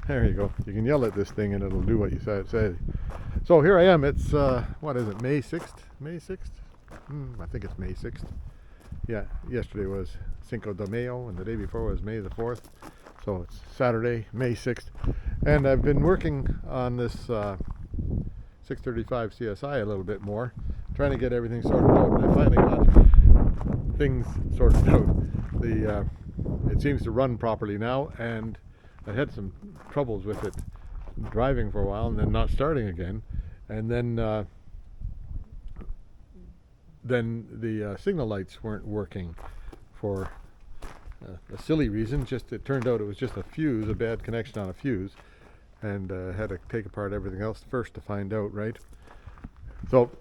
There you go. You can yell at this thing and it'll do what you say. So here I am. It's, what is it, May 6th? May 6th? I think it's May 6th. Yeah, yesterday was Cinco de Mayo and the day before was May the 4th. So it's Saturday, May 6th. And I've been working on this 635 CSI a little bit more, trying to get everything sorted out. And I finally got things sorted out. It seems to run properly now, and I had some troubles with it driving for a while and then not starting again. And then the signal lights weren't working for a silly reason. Just it turned out it was just a fuse, a bad connection on a fuse, and had to take apart everything else first to find out, right? So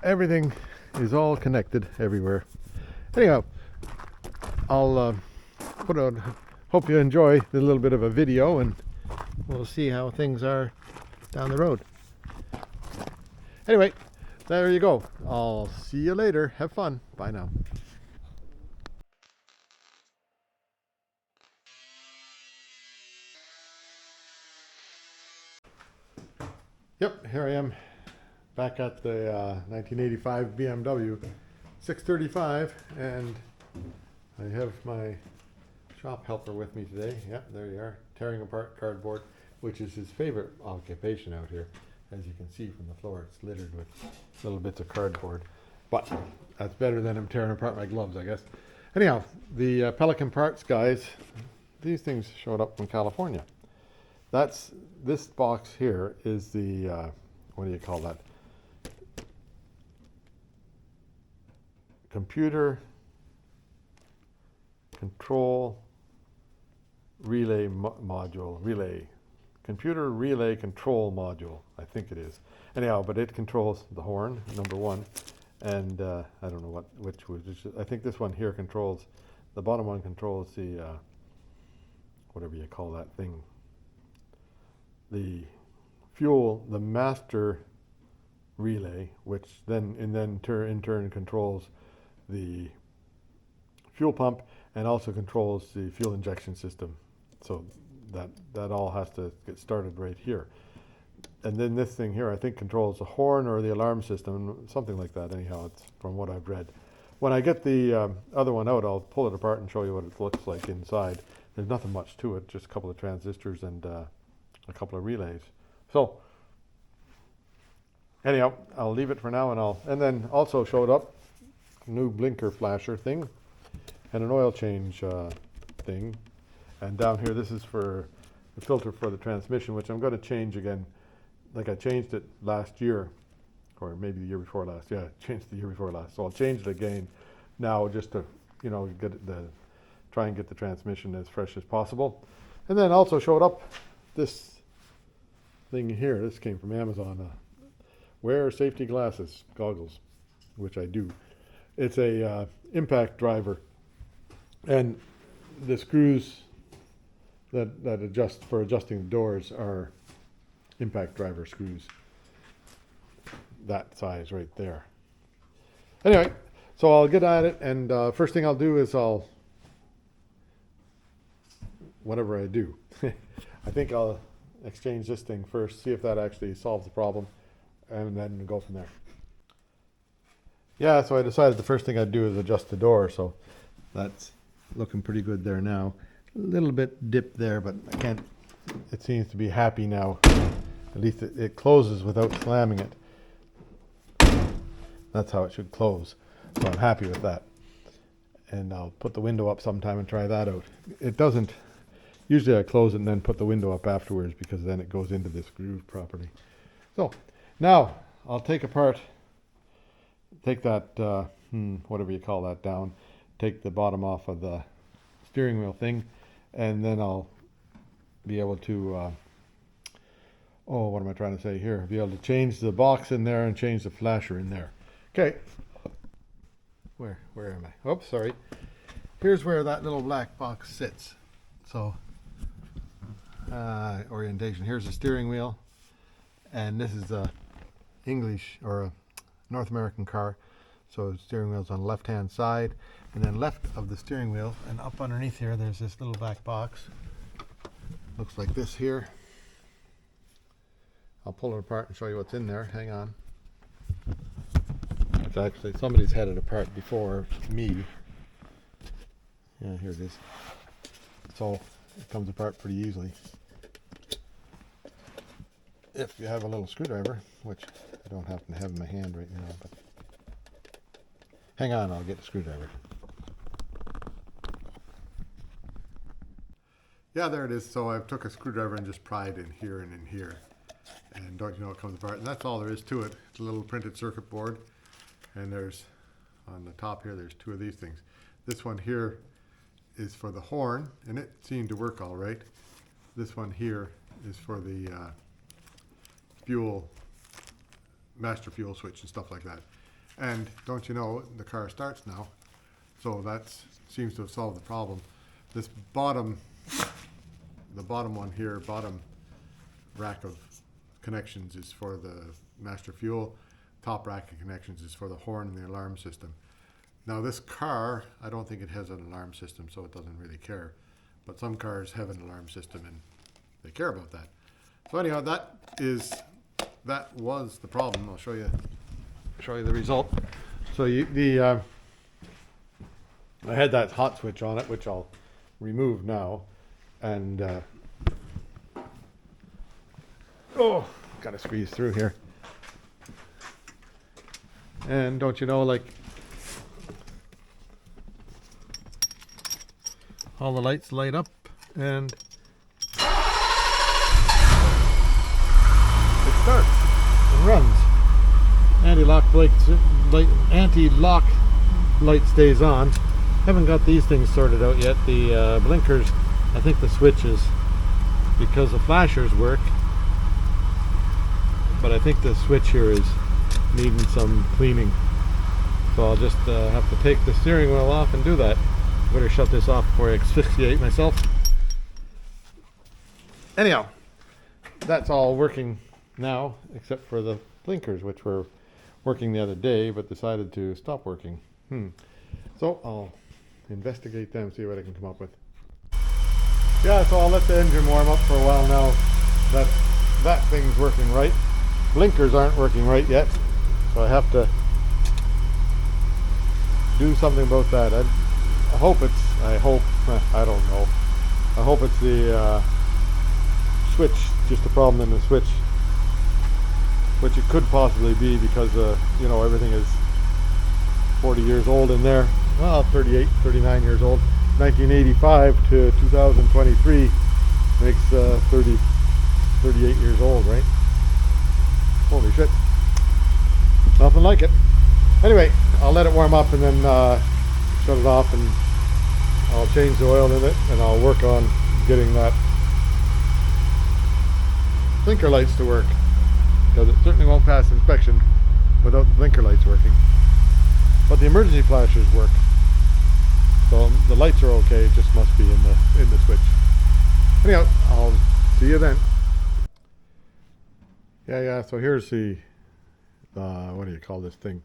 everything is all connected everywhere. Anyhow, I'll put on. Hope you enjoy the little bit of a video, and we'll see how things are down the road. Anyway, there you go. I'll see you later. Have fun. Bye now. Yep, here I am back at the 1985 BMW 635, and I have my shop helper with me today. Yep, there you are, tearing apart cardboard, which is his favorite occupation out here. As you can see from the floor, it's littered with little bits of cardboard. But that's better than him tearing apart my gloves, I guess. Anyhow, the Pelican Parts guys, these things showed up from California. This box here is the, what do you call that? Computer control relay module, computer relay control module, I think it is. Anyhow, but it controls the horn, number one, and I don't know which was. I think this one here controls, the bottom one controls the, whatever you call that thing, the fuel, the master relay, which then in turn controls the fuel pump and also controls the fuel injection system. So that all has to get started right here. And then this thing here, I think, controls the horn or the alarm system, something like that. Anyhow, it's from what I've read. When I get the other one out, I'll pull it apart and show you what it looks like inside. There's nothing much to it, just a couple of transistors and a couple of relays. So anyhow, I'll leave it for now, and then also showed up a new blinker flasher thing and an oil change thing. And down here, this is for the filter for the transmission, which I'm going to change again. Like I changed it last year, or maybe the year before last. Yeah, I changed the year before last. So I'll change it again now, just to, get try and get the transmission as fresh as possible. And then also showed up this thing here. This came from Amazon. Wear safety goggles, which I do. It's a impact driver, and the screws that adjust for adjusting the doors are impact driver screws. That size right there. Anyway, so I'll get at it, and first thing I'll do is whatever I do, I think I'll exchange this thing first, see if that actually solves the problem, and then go from there. Yeah, so I decided the first thing I'd do is adjust the door, so that's looking pretty good there now. A little bit dipped there, but I can't, it seems to be happy now. At least it closes without slamming it. That's how it should close, so I'm happy with that. And I'll put the window up sometime and try that out. It doesn't, usually I close it and then put the window up afterwards, because then it goes into this groove properly. So now I'll take that, whatever you call that, down, take the bottom off of the steering wheel thing, and then I'll be able to, what am I trying to say here? Be able to change the box in there and change the flasher in there. Okay. Where am I? Oops, sorry. Here's where that little black box sits. So, orientation. Here's the steering wheel, and this is a English or a North American car. So the steering wheel's on the left-hand side, and then left of the steering wheel and up underneath here, there's this little black box. Looks like this here. I'll pull it apart and show you what's in there. Hang on. It's actually, somebody's had it apart before me. Yeah, here it is. So it comes apart pretty easily. If you have a little screwdriver, which I don't happen to have in my hand right now, but hang on, I'll get the screwdriver. Yeah, there it is. So I took a screwdriver and just pried in here and in here. And don't you know it comes apart. And that's all there is to it. It's a little printed circuit board. And there's, on the top here, there's two of these things. This one here is for the horn, and it seemed to work all right. This one here is for the fuel, master fuel switch and stuff like that. And don't you know, the car starts now. So that seems to have solved the problem. This bottom, the bottom one here, bottom rack of connections is for the master fuel. Top rack of connections is for the horn and the alarm system. Now this car, I don't think it has an alarm system, so it doesn't really care. But some cars have an alarm system and they care about that. So anyhow, that was the problem. I'll show you the result. So I had that hot switch on it, which I'll remove now, and gotta squeeze through here. And don't you know, like, all the lights light up and it starts and runs. Anti-lock light stays on. Haven't got these things sorted out yet. The blinkers, I think the switches, because the flashers work, but I think the switch here is needing some cleaning. So I'll just have to take the steering wheel off and do that. Better shut this off before I asphyxiate myself. Anyhow, that's all working now, except for the blinkers, which were working the other day, but decided to stop working. So I'll investigate them, see what I can come up with. Yeah, so I'll let the engine warm up for a while now. That thing's working right. Blinkers aren't working right yet, so I have to do something about that. I hope, I don't know. I hope it's the switch, just a problem in the switch, which it could possibly be because, you know, everything is 40 years old in there. Well, 38, 39 years old. 1985 to 2023 makes 38 years old, right? Holy shit. Nothing like it. Anyway, I'll let it warm up and then shut it off, and I'll change the oil in it, and I'll work on getting that blinker lights to work, because it certainly won't pass inspection without the blinker lights working. But the emergency flashers work, so the lights are okay. It just must be in the switch. Anyhow, I'll see you then. Yeah. So here's the what do you call this thing?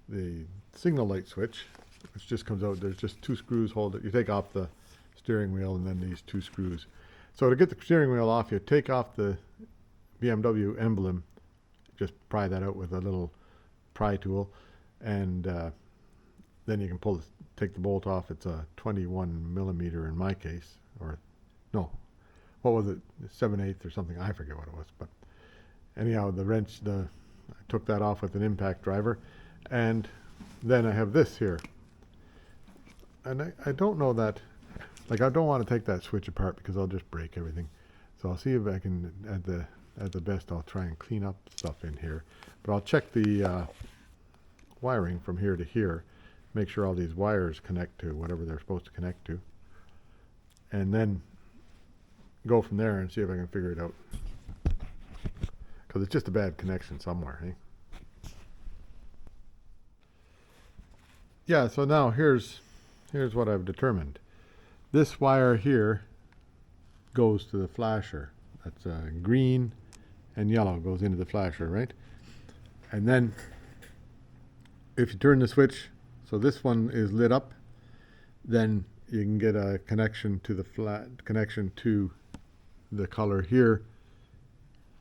The signal light switch, which just comes out. There's just two screws hold it. You take off the steering wheel, and then these two screws. So to get the steering wheel off, you take off the BMW emblem. Just pry that out with a little pry tool, and then you can take the bolt off. It's a 21 millimeter in my case, or no, what was it, 7/8 or something? I forget what it was, but anyhow, the wrench, I took that off with an impact driver, and then I have this here, and I don't know that, like, I don't want to take that switch apart because I'll just break everything. So I'll see if I can, at the best, I'll try and clean up stuff in here, but I'll check the wiring from here to here, make sure all these wires connect to whatever they're supposed to connect to, and then go from there and see if I can figure it out, because it's just a bad connection somewhere, eh? Yeah, so now here's what I've determined. This wire here goes to the flasher. That's green and yellow goes into the flasher, right? And then if you turn the switch, so this one is lit up, then you can get a connection to the color here,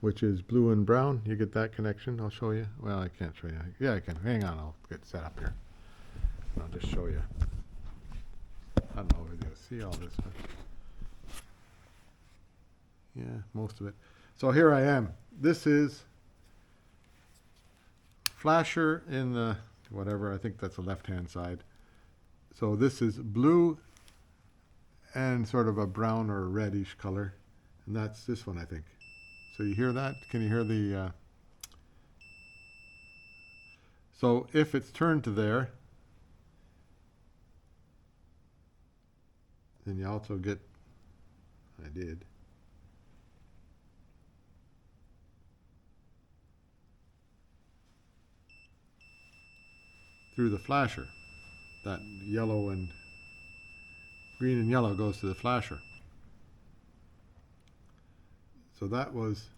which is blue and brown. You get that connection. I'll show you. Well, I can't show you. Yeah, I can. Hang on, I'll get set up here. I'll just show you. I don't know if you'll see all this. Yeah, most of it. So here I am. This is flasher in the whatever. I think that's the left-hand side. So this is blue and sort of a brown or reddish color, and that's this one, I think. So you hear that? Can you hear the? So if it's turned to there, then you also get. I did. Through the flasher. That yellow and green and yellow goes to the flasher. So that was,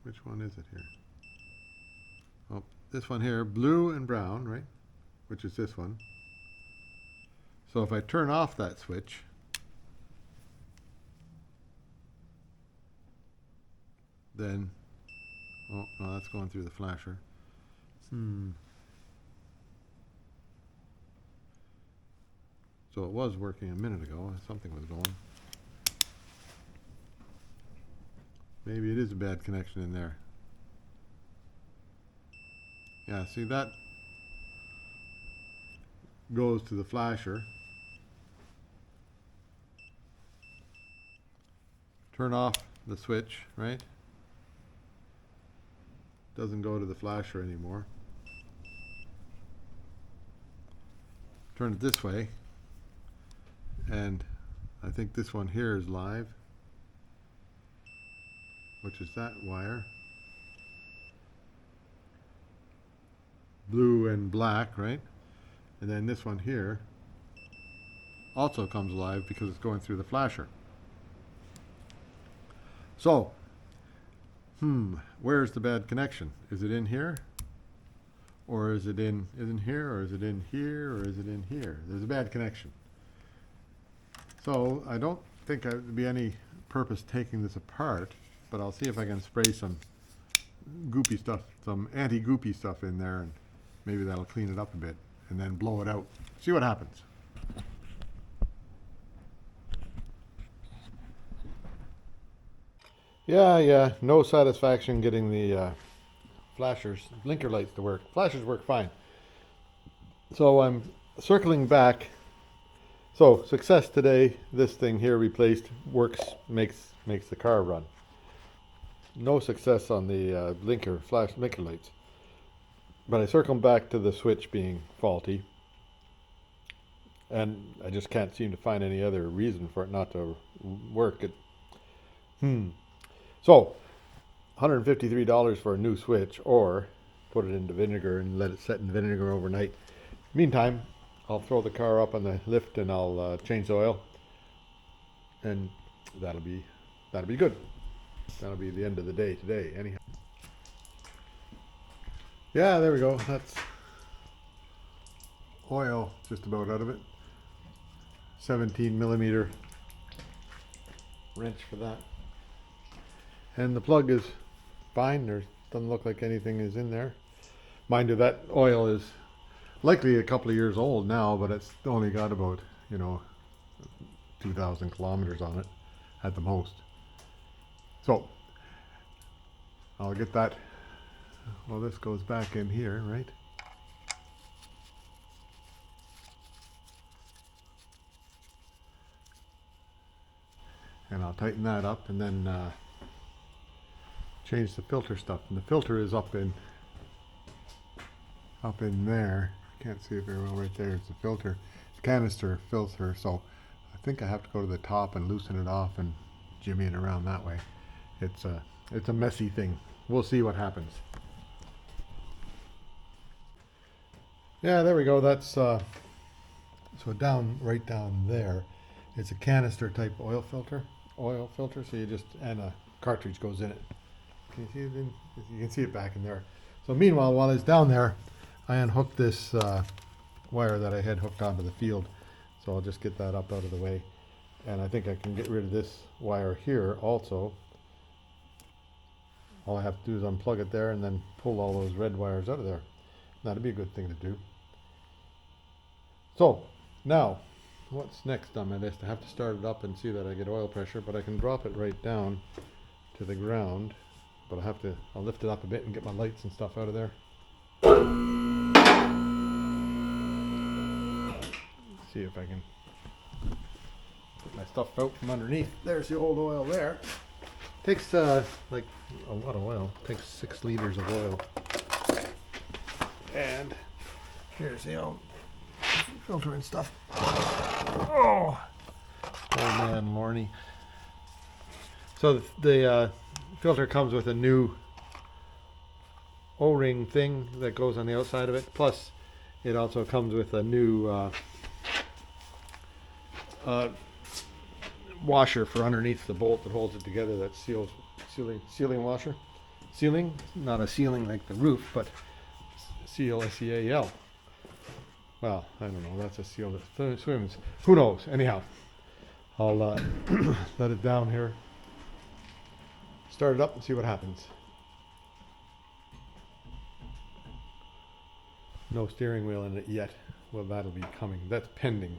which one is it here? Oh, this one here, blue and brown, right? Which is this one. So if I turn off that switch, then, oh, no, that's going through the flasher. So it was working a minute ago. Something was going. Maybe it is a bad connection in there. Yeah, see that goes to the flasher. Turn off the switch, right? Doesn't go to the flasher anymore. Turn it this way. And I think this one here is live, which is that wire. Blue and black, right? And then this one here also comes live because it's going through the flasher. So, where's the bad connection? Is it in here? Or is it in here? Or is it in here? Or is it in here? There's a bad connection. So I don't think there'd be any purpose taking this apart, but I'll see if I can spray some goopy stuff, some anti-goopy stuff in there, and maybe that'll clean it up a bit, and then blow it out. See what happens. Yeah, no satisfaction getting the flashers, blinker lights to work. Flashers work fine. So I'm circling back. So success today, this thing here replaced, works, makes the car run. No success on the blinker lights. But I circled back to the switch being faulty, and I just can't seem to find any other reason for it not to work. So $153 for a new switch, or put it into vinegar and let it set in vinegar overnight. Meantime, I'll throw the car up on the lift and I'll change the oil, and that'll be good. That'll be the end of the day today, anyhow. Yeah, there we go. That's oil just about out of it. 17 millimeter wrench for that. And the plug is fine. There doesn't look like anything is in there. Mind you, that oil is likely a couple of years old now, but it's only got about, 2,000 kilometers on it at the most. So I'll get that. Well, this goes back in here, right? And I'll tighten that up and then change the filter stuff. And the filter is up in there. Can't see it very well right there. It's a filter, canister filter. So I think I have to go to the top and loosen it off and jimmy it around that way. It's a messy thing. We'll see what happens. Yeah, there we go. That's so right down there. It's a canister type oil filter. So you just, and a cartridge goes in it. Can you see it? You can see it back in there. So meanwhile, while it's down there, I unhooked this wire that I had hooked onto the field. So I'll just get that up out of the way. And I think I can get rid of this wire here also. all I have to do is unplug it there and then pull all those red wires out of there. That'd be a good thing to do. So, now, what's next on my list? I have to start it up and see that I get oil pressure, but I can drop it right down to the ground. But I'll lift it up a bit and get my lights and stuff out of there. See if I can get my stuff out from underneath. There's the old oil there. Takes like a lot of oil. Takes 6 liters of oil. And here's the old filter and stuff. Oh man, Lorne. So the filter comes with a new O-ring thing that goes on the outside of it. Plus, it also comes with a new washer for underneath the bolt that holds it together. That sealing washer. Sealing, not a ceiling like the roof, but seal, S-E-A-L. Well, I don't know. That's a seal that swims. Who knows? Anyhow, I'll let it down here. Start it up and see what happens. No steering wheel in it yet. Well, that'll be coming. That's pending.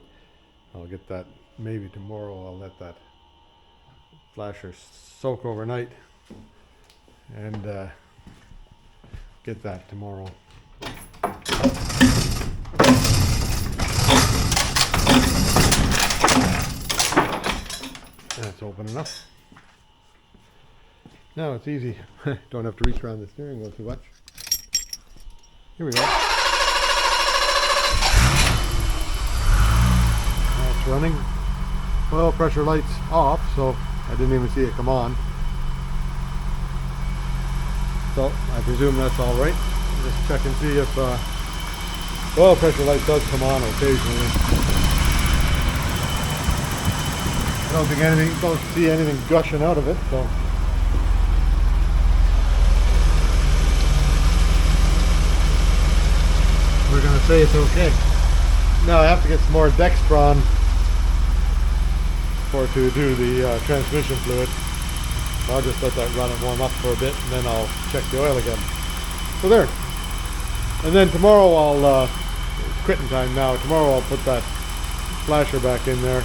I'll get that maybe tomorrow. I'll let that flasher soak overnight and get that tomorrow. That's open enough. Now it's easy. Don't have to reach around the steering wheel too much. Here we go. That's running. Oil pressure light's off, so I didn't even see it come on. So I presume that's all right. Just check and see if oil pressure light does come on occasionally. Don't see anything gushing out of it, so. We're going to say it's okay. Now I have to get some more Dextron to do the transmission fluid. I'll just let that run and warm up for a bit, and then I'll check the oil again. So there. And then tomorrow it's quitting time now. Tomorrow I'll put that flasher back in there.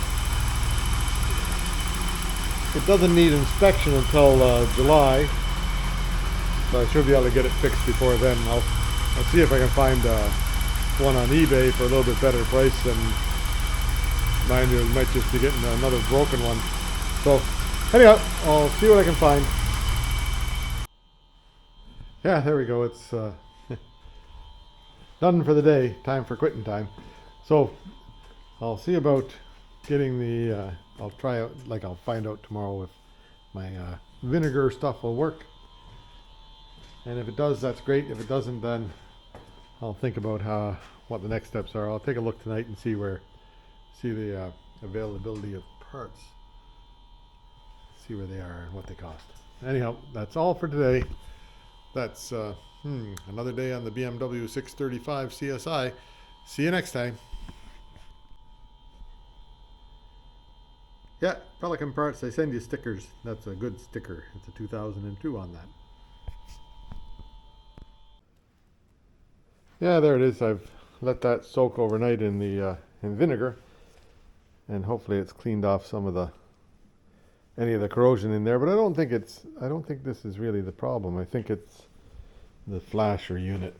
It doesn't need inspection until July, so I should be able to get it fixed before then. I'll see if I can find one on eBay for a little bit better price than mine. You might just be getting another broken one. So anyhow, I'll see what I can find. Yeah, there we go. It's done for the day. Time for quitting time. So I'll see about getting the I'll try out, I'll find out tomorrow if my vinegar stuff will work. And if it does, that's great. If it doesn't, then I'll think about what the next steps are. I'll take a look tonight and see the availability of parts. See where they are and what they cost. Anyhow, that's all for today. That's another day on the BMW 635 CSI. See you next time. Yeah, Pelican Parts, they send you stickers. That's a good sticker. It's a 2002 on that. Yeah, there it is. I've let that soak overnight in the in vinegar, and hopefully it's cleaned off some of any of the corrosion in there. But I don't think this is really the problem. I think it's the flasher unit.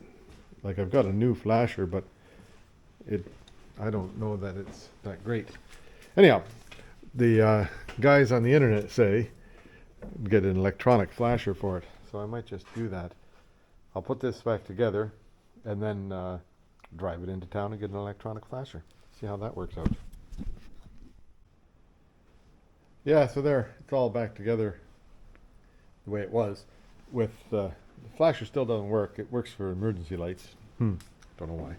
Like, I've got a new flasher, but I don't know that it's that great. Anyhow, the guys on the internet say get an electronic flasher for it, so I might just do that. I'll put this back together and then drive it into town and get an electronic flasher. See how that works out. Yeah, so there, it's all back together the way it was. With the flasher still doesn't work. It works for emergency lights. Don't know why.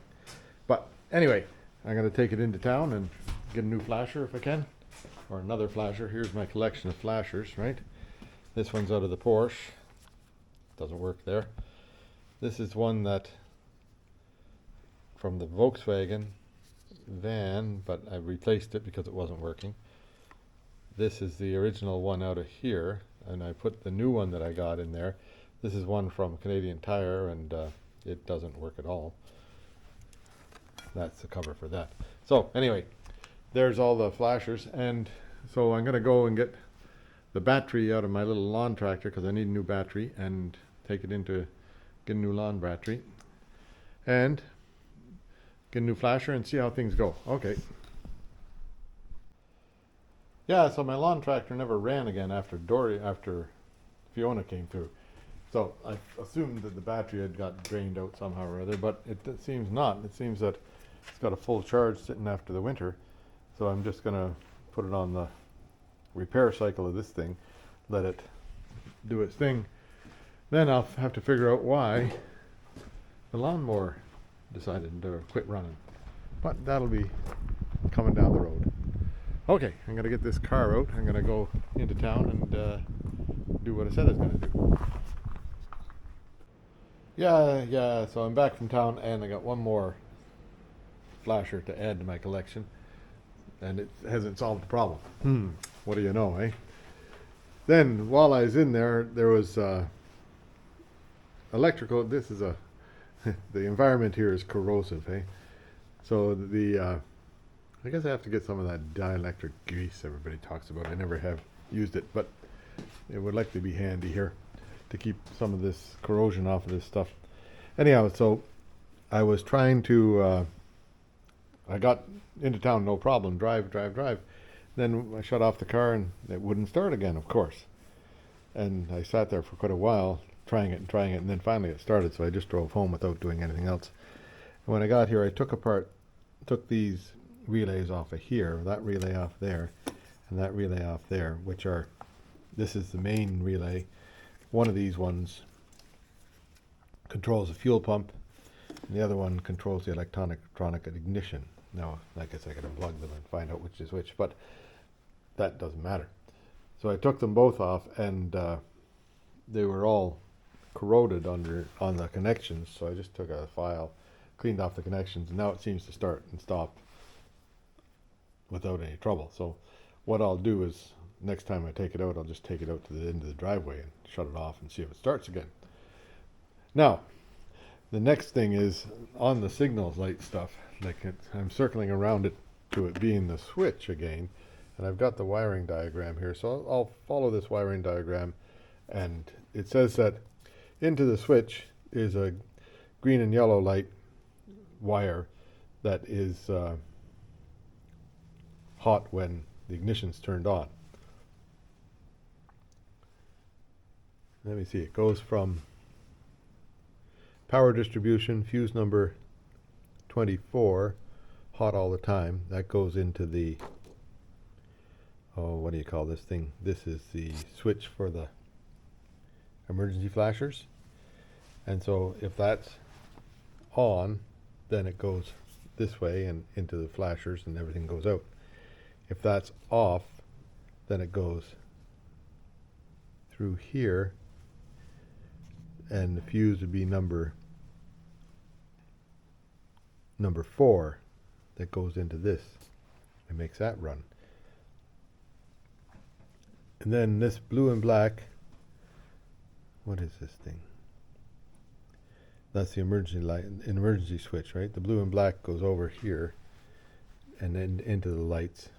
But anyway, I'm going to take it into town and get a new flasher if I can. Or another flasher. Here's my collection of flashers, right? This one's out of the Porsche. Doesn't work there. This is one that from the Volkswagen van, but I replaced it because it wasn't working. This is the original one out of here, and I put the new one that I got in there. This is one from Canadian Tire, and it doesn't work at all. That's the cover for that. So anyway, there's all the flashers, and so I'm going to go and get the battery out of my little lawn tractor because I need a new battery, and take it into get a new lawn battery and get a new flasher and see how things go. Okay. Yeah, so my lawn tractor never ran again after Fiona came through. So I assumed that the battery had got drained out somehow or other, but it seems not. It seems that it's got a full charge sitting after the winter. So I'm just going to put it on the repair cycle of this thing, let it do its thing. Then I'll have to figure out why the lawnmower decided to quit running. But that'll be coming down the road. Okay, I'm going to get this car out. I'm going to go into town and do what I said I was going to do. Yeah, so I'm back from town, and I got one more flasher to add to my collection. And it hasn't solved the problem. What do you know, eh? Then, while I was in there, there was electrical. This is the environment here is corrosive, eh? So I guess I have to get some of that dielectric grease everybody talks about. I never have used it, but it would likely be handy here to keep some of this corrosion off of this stuff. Anyhow, so I was trying to, I got into town, no problem, drive. Then I shut off the car and it wouldn't start again, of course. And I sat there for quite a while, trying it, and then finally it started, so I just drove home without doing anything else. And when I got here, I took these relays off of here, that relay off there, and that relay off there, this is the main relay. One of these ones controls the fuel pump, and the other one controls the electronic ignition. Now, I guess I could unplug them and find out which is which, but that doesn't matter. So I took them both off, and they were all corroded on the connections, so I just took a file, cleaned off the connections, and now it seems to start and stop without any trouble. So what I'll do is, next time I take it out, I'll just take it out to the end of the driveway and shut it off and see if it starts again. Now, the next thing is on the signals light stuff. I'm circling around it to it being the switch again, and I've got the wiring diagram here, so I'll follow this wiring diagram, and it says that into the switch is a green and yellow light wire that is hot when the ignition's turned on. Let me see, it goes from power distribution, fuse number 24, hot all the time. That goes into the, what do you call this thing? This is the switch for the emergency flashers. And so if that's on, then it goes this way and into the flashers and everything goes out. If that's off, then it goes through here, and the fuse would be number 4 that goes into this and makes that run. And then this blue and black, what is this thing? That's the emergency light, an emergency switch, right? The blue and black goes over here and then into the lights.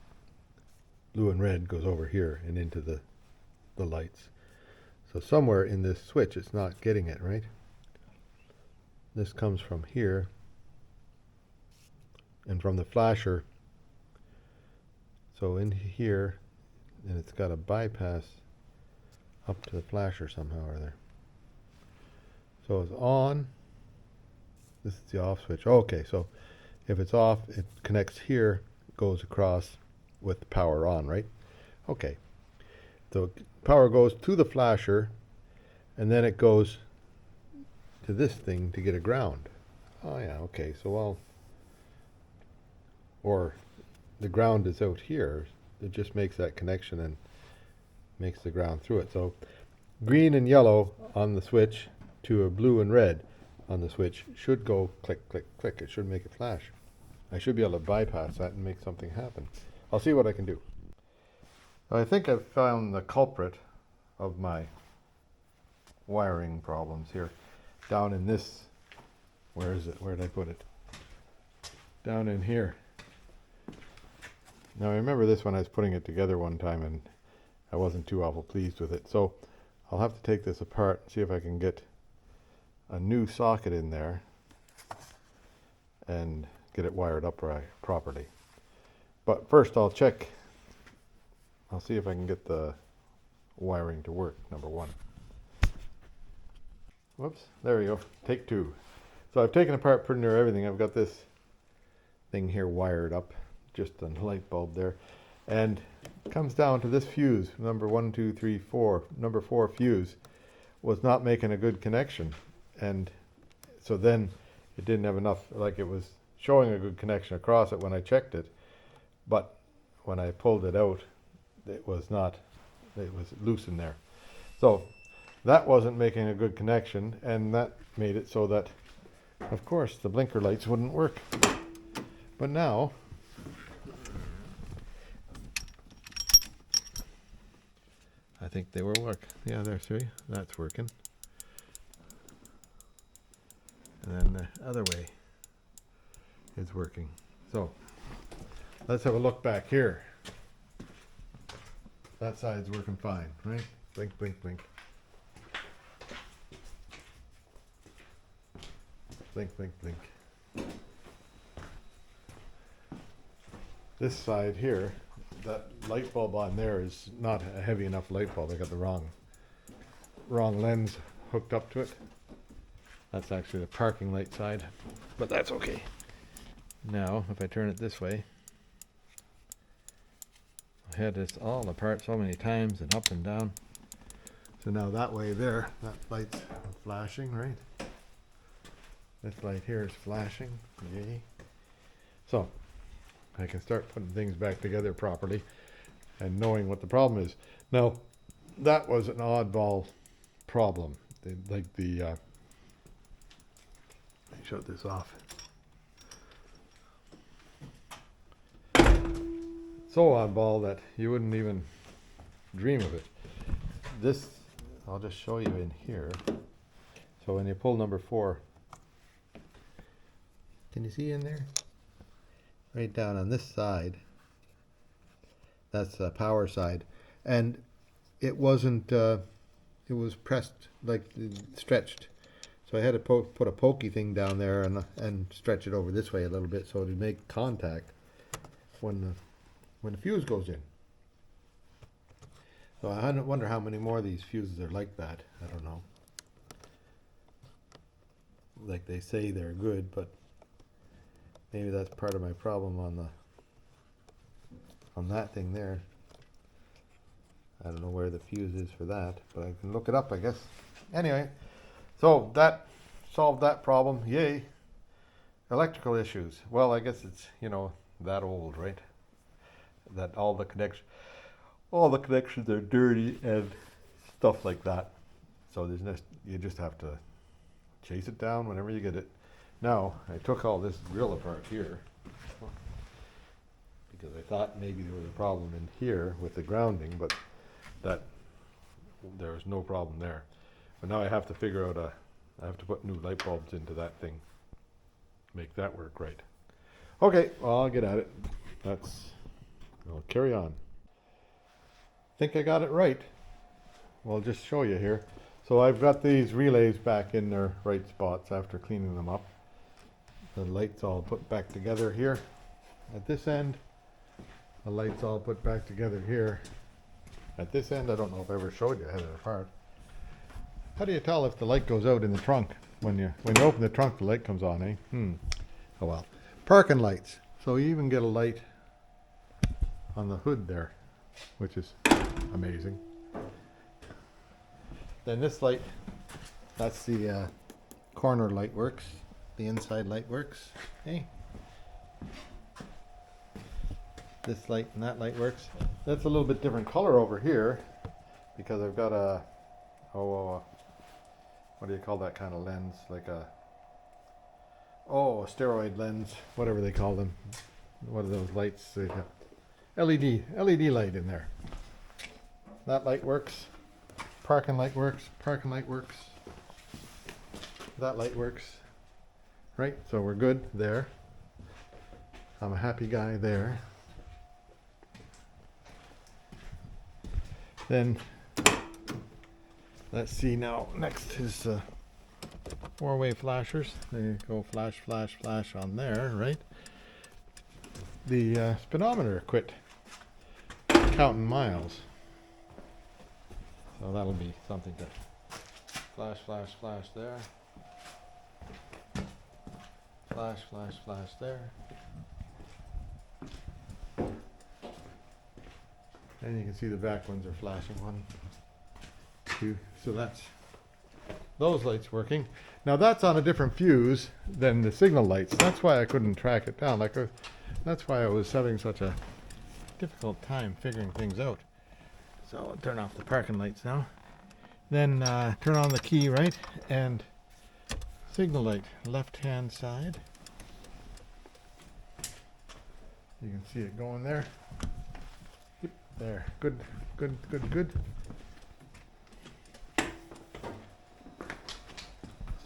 Blue and red goes over here and into the lights. So somewhere in this switch it's not getting it, right? This comes from here and from the flasher. So in here, and it's got a bypass up to the flasher somehow or other. So it's on. This is the off switch. Okay, so if it's off, it connects here, goes across with the power on, right? Okay. So power goes to the flasher, and then it goes to this thing to get a ground. Oh yeah, okay. So or the ground is out here. It just makes that connection and makes the ground through it. So green and yellow on the switch to a blue and red on the switch should go click, click, click. It should make it flash. I should be able to bypass that and make something happen. I'll see what I can do. I think I've found the culprit of my wiring problems here. Down in this, where is it? Where did I put it? Down in here. Now I remember this when I was putting it together one time and I wasn't too awful pleased with it. So I'll have to take this apart and see if I can get a new socket in there and get it wired up right properly. But first I'll check, I'll see if I can get the wiring to work, number one. Whoops, there we go, take two. So I've taken apart pretty near everything. I've got this thing here wired up, just a light bulb there. And it comes down to this fuse, number 1, 2, 3, 4. Number 4 fuse was not making a good connection. And so then it didn't have enough, like it was showing a good connection across it when I checked it. But when I pulled it out, it was not, it was loose in there. So that wasn't making a good connection, and that made it so that, of course, the blinker lights wouldn't work. But now, I think they will work. Yeah, there, see, that's working. And then the other way is working. So let's have a look back here. That side's working fine, right? Blink, blink, blink. Blink, blink, blink. This side here, that light bulb on there is not a heavy enough light bulb. I got the wrong lens hooked up to it. That's actually the parking light side, but that's okay. Now, if I turn it this way, I had this all apart so many times and up and down. So now that way there, that light's flashing, right? This light here is flashing, yay. So, I can start putting things back together properly and knowing what the problem is. Now, that was an oddball problem. Let me shut this off. So oddball that you wouldn't even dream of it. This, I'll just show you in here. So when you pull number 4, can you see in there? Right down on this side, that's the power side, and it wasn't, it was pressed, like stretched. So I had to put a pokey thing down there and stretch it over this way a little bit so it would make contact when the fuse goes in. So I wonder how many more of these fuses are like that. I don't know. Like they say they're good, but maybe that's part of my problem on that thing there. I don't know where the fuse is for that, but I can look it up, I guess. Anyway, so that solved that problem. Yay. Electrical issues. Well, I guess it's, you know, that old, right? That all the connections are dirty and stuff like that. So there's no, you just have to chase it down whenever you get it. Now, I took all this grill apart here because I thought maybe there was a problem in here with the grounding, but that there was no problem there. But now I have to figure out I have to put new light bulbs into that thing, make that work right. Okay, well, I'll get at it. I'll carry on. Think I got it right. Well, I'll just show you here. So I've got these relays back in their right spots after cleaning them up. The lights all put back together here at this end. The lights all put back together here at this end. I don't know if I ever showed you. I had it apart. How do you tell if the light goes out in the trunk? When you open the trunk, the light comes on, eh? Oh well. Parking lights. So you even get a light on the hood there, which is amazing. Then this light, that's the corner light works. The inside light works. Hey. This light and that light works. That's a little bit different color over here because I've got a, what do you call that kind of lens? Like a steroid lens, whatever they call them. What are those lights? They have LED light in there. That light works. Parking light works. Parking light works. That light works. Right, so we're good there. I'm a happy guy there. Then let's see now. Next is four-way flashers. They go flash, flash, flash on there, right? The speedometer quit counting miles. So that'll be something to flash, flash, flash there. Flash, flash, flash there. And you can see the back ones are flashing. 1, 2. So that's those lights working. Now that's on a different fuse than the signal lights. That's why I couldn't track it down. That's why I was having such a difficult time figuring things out. So I'll turn off the parking lights now. Then turn on the key, right? And signal light, left-hand side. You can see it going there. Yep, there. Good, good, good, good.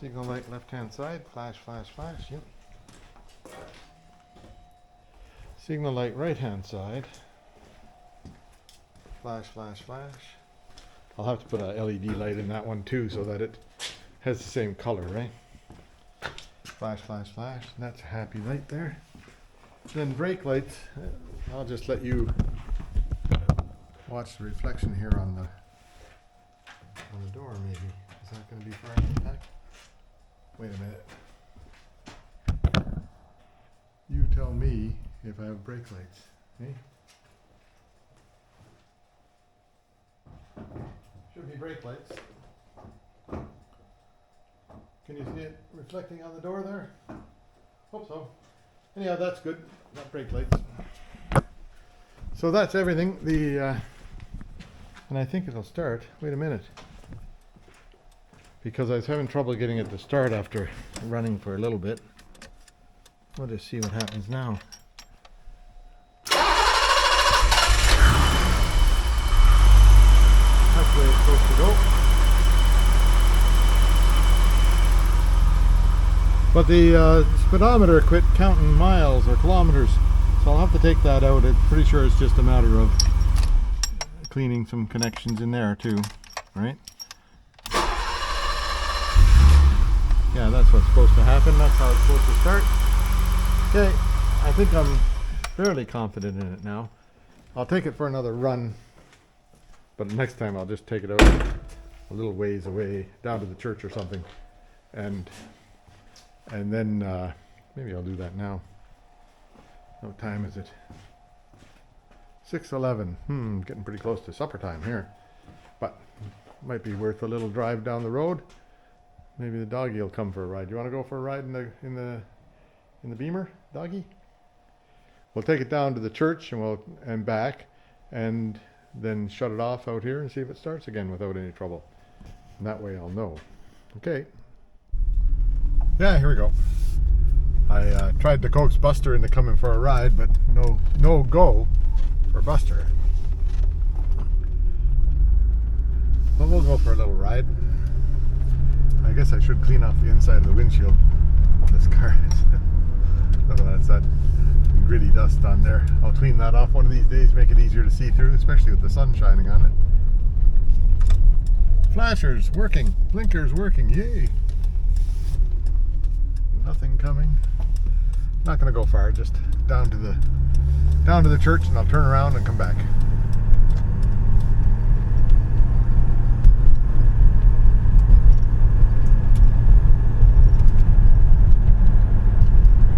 Signal light, left-hand side. Flash, flash, flash. Yep. Signal light, right-hand side. Flash, flash, flash. I'll have to put a LED light in that one too so that it has the same color, right? Flash, flash, flash. And that's a happy light there. Then brake lights. I'll just let you watch the reflection here on the door maybe. Is that going to be far enough back? Wait a minute. You tell me if I have brake lights. Okay? Should be brake lights. Can you see it reflecting on the door there? Hope so. Anyhow, that's good. Got brake lights. So that's everything. And I think it'll start. Wait a minute. Because I was having trouble getting it to start after running for a little bit. We'll just see what happens now. That's the way it's supposed to go. But the speedometer quit counting miles or kilometers, so I'll have to take that out. I'm pretty sure it's just a matter of cleaning some connections in there too, right? Yeah, that's what's supposed to happen. That's how it's supposed to start. Okay, I think I'm fairly confident in it now. I'll take it for another run, but next time I'll just take it out a little ways away, down to the church or something, and then maybe I'll do that now. What time is it? 6:11. Getting pretty close to supper time here, but might be worth a little drive down the road. Maybe the doggy will come for a ride. You want to go for a ride in the Beamer, doggy? We'll take it down to the church and back, and then shut it off out here and see if it starts again without any trouble. And that way I'll know. Okay. Yeah, here we go. I tried to coax Buster into coming for a ride, but no go for Buster. But we'll go for a little ride. I guess I should clean off the inside of the windshield on this car. Oh, that's that gritty dust on there. I'll clean that off one of these days, make it easier to see through, especially with the sun shining on it. Flashers working, blinkers working, yay! Nothing coming. Not going to go far, just down to the church, and I'll turn around and come back.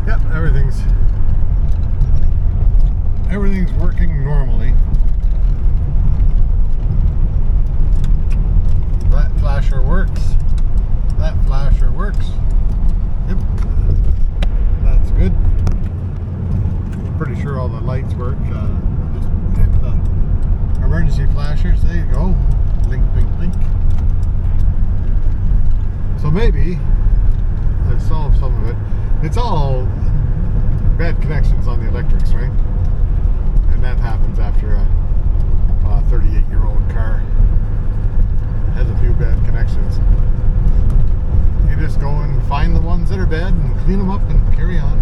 Yep, everything's working normally. That flasher works. That flasher works. Yep, that's good. I'm pretty sure all the lights work. Just hit the emergency flashers. There you go. Blink, blink, blink. So maybe I solved some of it. It's all bad connections on the electrics, right? And that happens after a 38-year-old car. has a few bad connections. You just go and find the ones that are bad and clean them up and carry on.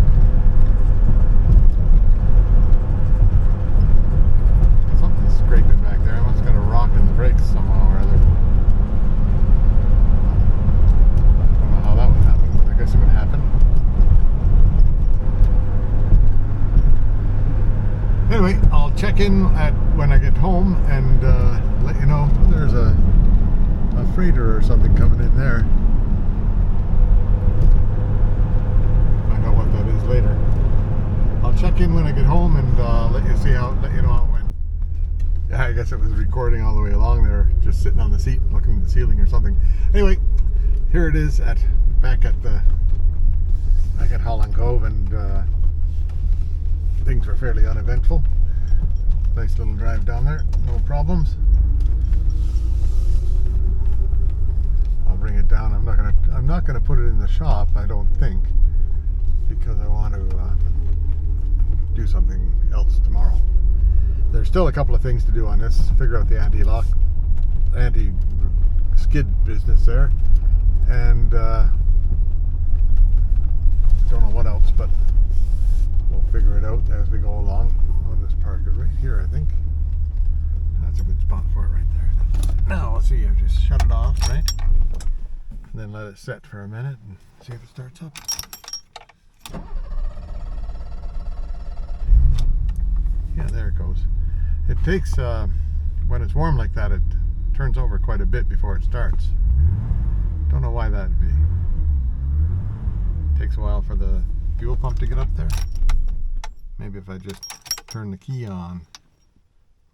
Something's scraping back there. I must have got a rock in the brakes somehow or other. I don't know how that would happen, but I guess it would happen. Anyway, I'll check in when I get home and let you know. There's a freighter or something coming in there. Find out what that is later. I'll check in when I get home and let you know how it went. Yeah, I guess it was recording all the way along there, just sitting on the seat looking at the ceiling or something. Anyway, here it is back at Holland Cove, and things were fairly uneventful. Nice little drive down there, no problems. I'll bring it down. I'm not gonna put it in the shop, I don't think, because I want to do something else tomorrow. There's still a couple of things to do on this. Figure out the anti-skid business there, and don't know what else, but we'll figure it out as we go along. Oh, this park is right here, I think. That's a good spot for it right there. Now, let's see, I've just shut it off, right? And then let it set for a minute and see if it starts up. Yeah, there it goes. It takes, when it's warm like that, it turns over quite a bit before it starts. Don't know why that'd be. Takes a while for the fuel pump to get up there. Maybe if I just turn the key on,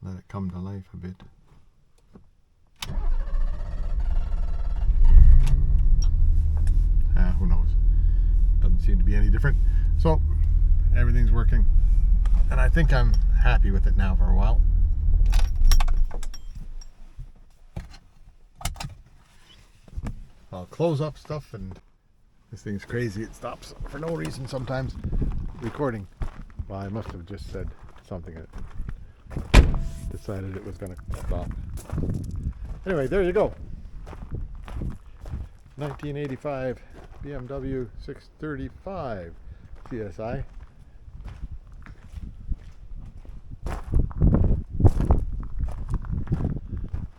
let it come to life a bit. Who knows? Doesn't seem to be any different. So everything's working, and I think I'm happy with it now for a while. I'll close up stuff, and this thing's crazy. It stops for no reason sometimes. Recording. Well, I must have just said something that decided it was going to stop. Anyway, there you go. 1985 BMW 635 CSI.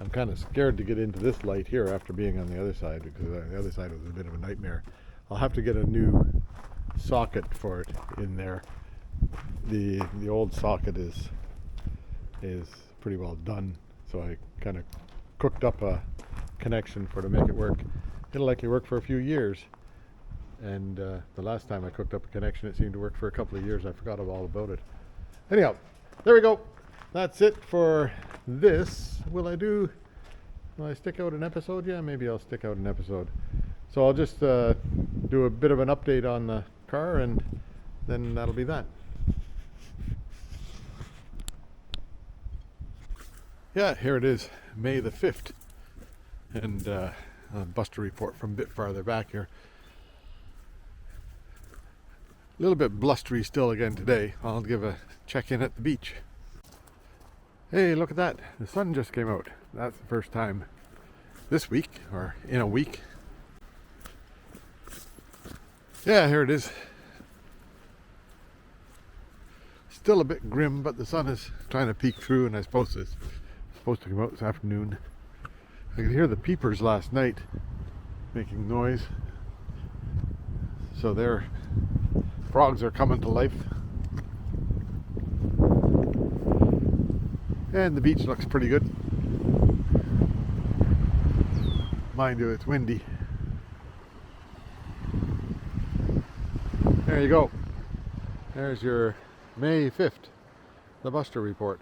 I'm kind of scared to get into this light here after being on the other side, because the other side was a bit of a nightmare. I'll have to get a new socket for it in there. The old socket is pretty well done, so I kind of cooked up a connection to make it work. It'll likely work for a few years, and the last time I cooked up a connection, it seemed to work for a couple of years. I forgot all about it. Anyhow, there we go. That's it for this. Will I stick out an episode? Yeah, maybe I'll stick out an episode. So I'll just do a bit of an update on the car, and then that'll be that. Yeah, here it is, May the 5th, and a Buster report from a bit farther back here. A little bit blustery still again today. I'll give a check-in at the beach. Hey, look at that. The sun just came out. That's the first time this week, or in a week. Yeah, here it is. Still a bit grim, but the sun is trying to peek through, and I suppose it's supposed to come out this afternoon. I could hear the peepers last night making noise. So their frogs are coming to life. And the beach looks pretty good. Mind you, it's windy. There you go. There's your May 5th, the Buster report.